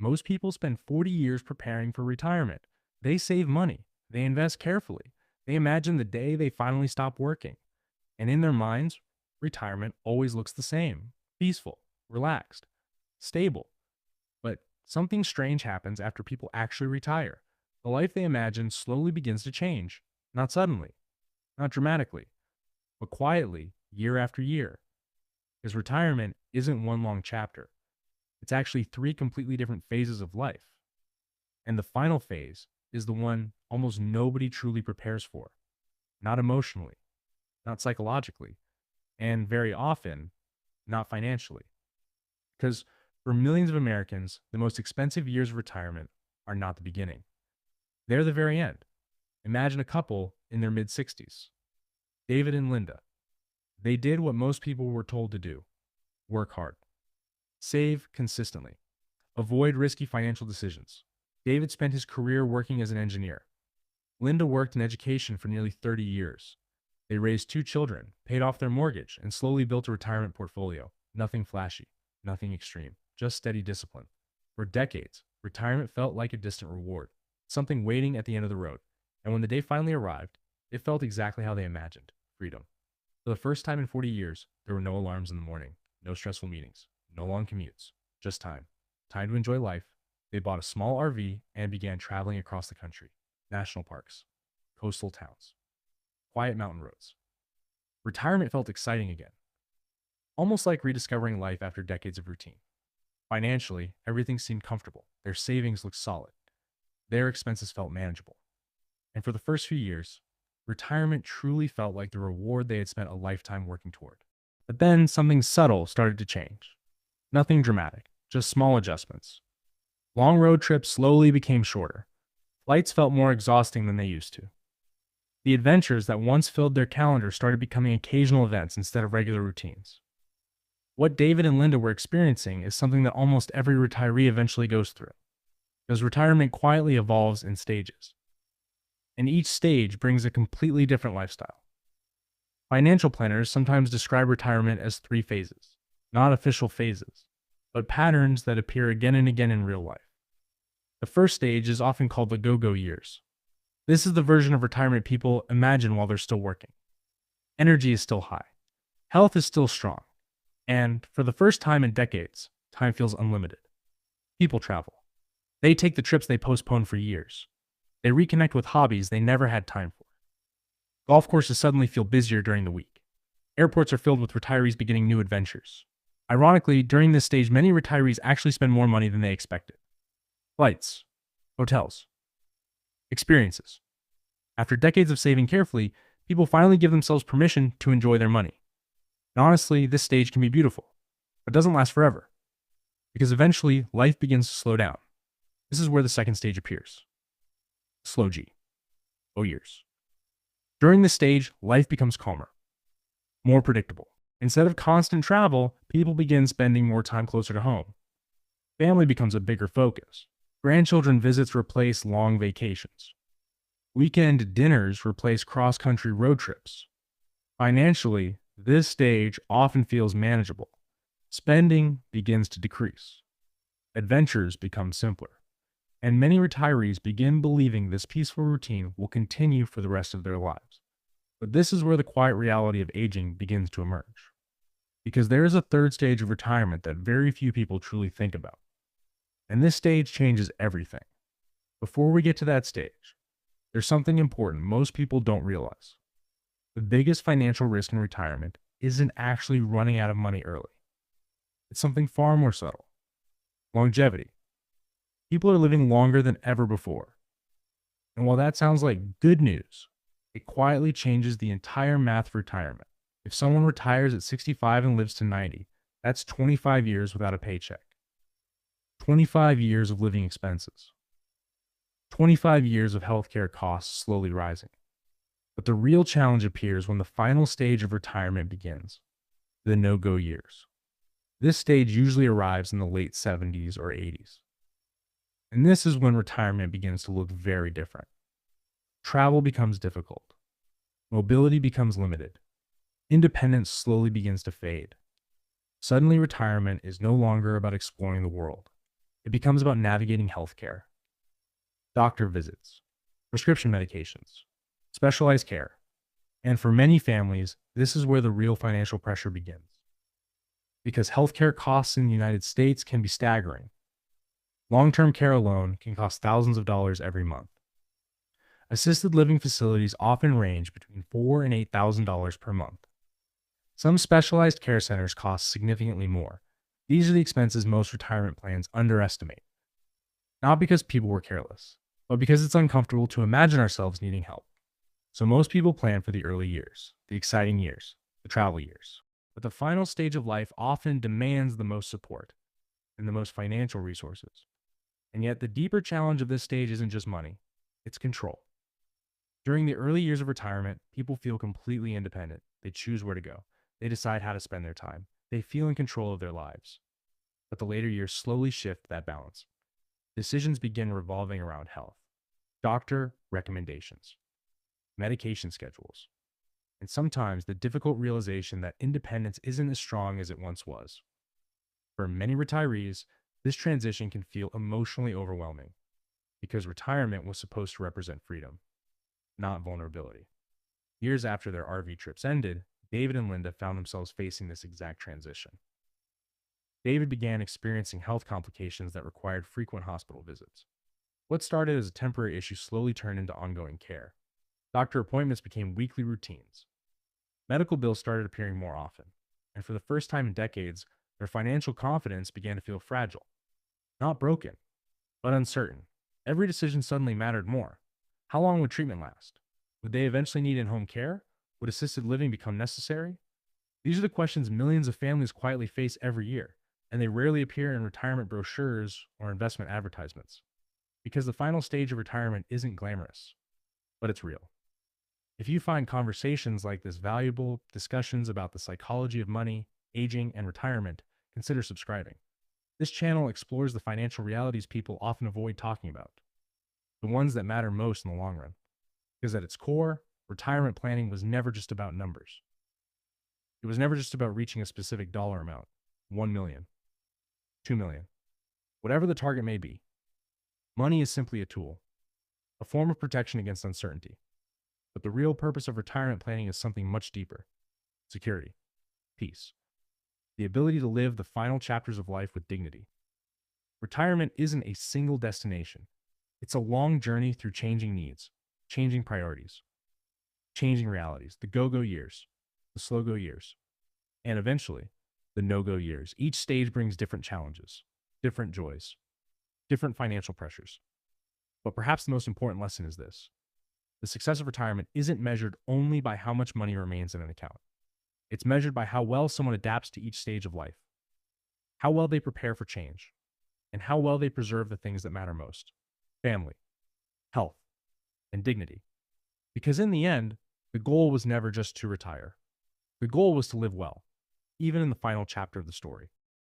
Most people spend 40 years preparing for retirement. They save money, they invest carefully, they imagine the day they finally stop working. And in their minds, retirement always looks the same: peaceful, relaxed, stable. But something strange happens after people actually retire. The life they imagine slowly begins to change. Not suddenly, not dramatically, but quietly, year after year. Because retirement isn't one long chapter, it's actually three completely different phases of life. And the final phase is the one almost nobody truly prepares for. Not emotionally, not psychologically, and very often, not financially. Because for millions of Americans, the most expensive years of retirement are not the beginning. They're the very end. Imagine a couple in their mid 60s, David and Linda. They did what most people were told to do: work hard, save consistently, avoid risky financial decisions. David spent his career working as an engineer. Linda worked in education for nearly 30 years. They raised two children, paid off their mortgage, and slowly built a retirement portfolio. Nothing flashy, nothing extreme, just steady discipline. For decades, retirement felt like a distant reward, something waiting at the end of the road. And when the day finally arrived, it felt exactly how they imagined: freedom. For the first time in 40 years, there were no alarms in the morning, no stressful meetings, no long commutes, just time. Time to enjoy life. They bought a small RV and began traveling across the country: national parks, coastal towns, quiet mountain roads. Retirement felt exciting again, almost like rediscovering life after decades of routine. Financially, everything seemed comfortable. Their savings looked solid. Their expenses felt manageable. And for the first few years, retirement truly felt like the reward they had spent a lifetime working toward. But then something subtle started to change. Nothing dramatic, just small adjustments. Long road trips slowly became shorter. Flights felt more exhausting than they used to. The adventures that once filled their calendar started becoming occasional events instead of regular routines. What David and Linda were experiencing is something that almost every retiree eventually goes through, because retirement quietly evolves in stages, and each stage brings a completely different lifestyle. Financial planners sometimes describe retirement as three phases, not official phases, but patterns that appear again and again in real life. The first stage is often called the go-go years. This is the version of retirement people imagine while they're still working. Energy is still high, health is still strong, and for the first time in decades, time feels unlimited. People travel. They take the trips they postponed for years. They reconnect with hobbies they never had time for. Golf courses suddenly feel busier during the week. Airports are filled with retirees beginning new adventures. Ironically, during this stage, many retirees actually spend more money than they expected. Flights, hotels, experiences. After decades of saving carefully, people finally give themselves permission to enjoy their money. And honestly, this stage can be beautiful, but doesn't last forever, because eventually life begins to slow down. This is where the second stage appears. Slow G. Oh years. During this stage, life becomes calmer, more predictable. Instead of constant travel, people begin spending more time closer to home. Family becomes a bigger focus. Grandchildren visits replace long vacations. Weekend dinners replace cross-country road trips. Financially, this stage often feels manageable. Spending begins to decrease. Adventures become simpler. And many retirees begin believing this peaceful routine will continue for the rest of their lives. But this is where the quiet reality of aging begins to emerge. Because there is a third stage of retirement that very few people truly think about. And this stage changes everything. Before we get to that stage, there's something important most people don't realize. The biggest financial risk in retirement isn't actually running out of money early. It's something far more subtle: longevity. People are living longer than ever before. And while that sounds like good news, it quietly changes the entire math of retirement. If someone retires at 65 and lives to 90, that's 25 years without a paycheck. 25 years of living expenses. 25 years of healthcare costs slowly rising. But the real challenge appears when the final stage of retirement begins: the no-go years. This stage usually arrives in the late 70s or 80s. And this is when retirement begins to look very different. Travel becomes difficult. Mobility becomes limited. Independence slowly begins to fade. Suddenly, retirement is no longer about exploring the world. It becomes about navigating healthcare, doctor visits, prescription medications, specialized care. And for many families, this is where the real financial pressure begins. Because healthcare costs in the United States can be staggering. Long-term care alone can cost thousands of dollars every month. Assisted living facilities often range between $4,000 and $8,000 per month. Some specialized care centers cost significantly more. These are the expenses most retirement plans underestimate. Not because people were careless, but because it's uncomfortable to imagine ourselves needing help. So most people plan for the early years, the exciting years, the travel years. But the final stage of life often demands the most support and the most financial resources. And yet the deeper challenge of this stage isn't just money, it's control. During the early years of retirement, people feel completely independent. They choose where to go. They decide how to spend their time. They feel in control of their lives. But the later years slowly shift that balance. Decisions begin revolving around health, doctor recommendations, medication schedules, and sometimes the difficult realization that independence isn't as strong as it once was. For many retirees, this transition can feel emotionally overwhelming because retirement was supposed to represent freedom, not vulnerability. Years after their RV trips ended, David and Linda found themselves facing this exact transition. David began experiencing health complications that required frequent hospital visits. What started as a temporary issue slowly turned into ongoing care. Doctor appointments became weekly routines. Medical bills started appearing more often, and for the first time in decades, their financial confidence began to feel fragile. Not broken, but uncertain. Every decision suddenly mattered more. How long would treatment last? Would they eventually need in-home care? Would assisted living become necessary? These are the questions millions of families quietly face every year, and they rarely appear in retirement brochures or investment advertisements. Because the final stage of retirement isn't glamorous, but it's real. If you find conversations like this valuable, discussions about the psychology of money, aging, and retirement, consider subscribing. This channel explores the financial realities people often avoid talking about, the ones that matter most in the long run. Because at its core, retirement planning was never just about numbers. It was never just about reaching a specific dollar amount, 1 million, 2 million, whatever the target may be. Money is simply a tool, a form of protection against uncertainty. But the real purpose of retirement planning is something much deeper: security, peace, the ability to live the final chapters of life with dignity. Retirement isn't a single destination. It's a long journey through changing needs, changing priorities, changing realities, the go-go years, the slow-go years, and eventually, the no-go years. Each stage brings different challenges, different joys, different financial pressures. But perhaps the most important lesson is this: the success of retirement isn't measured only by how much money remains in an account. It's measured by how well someone adapts to each stage of life, how well they prepare for change, and how well they preserve the things that matter most: family, health, and dignity. Because in the end, the goal was never just to retire. The goal was to live well, even in the final chapter of the story.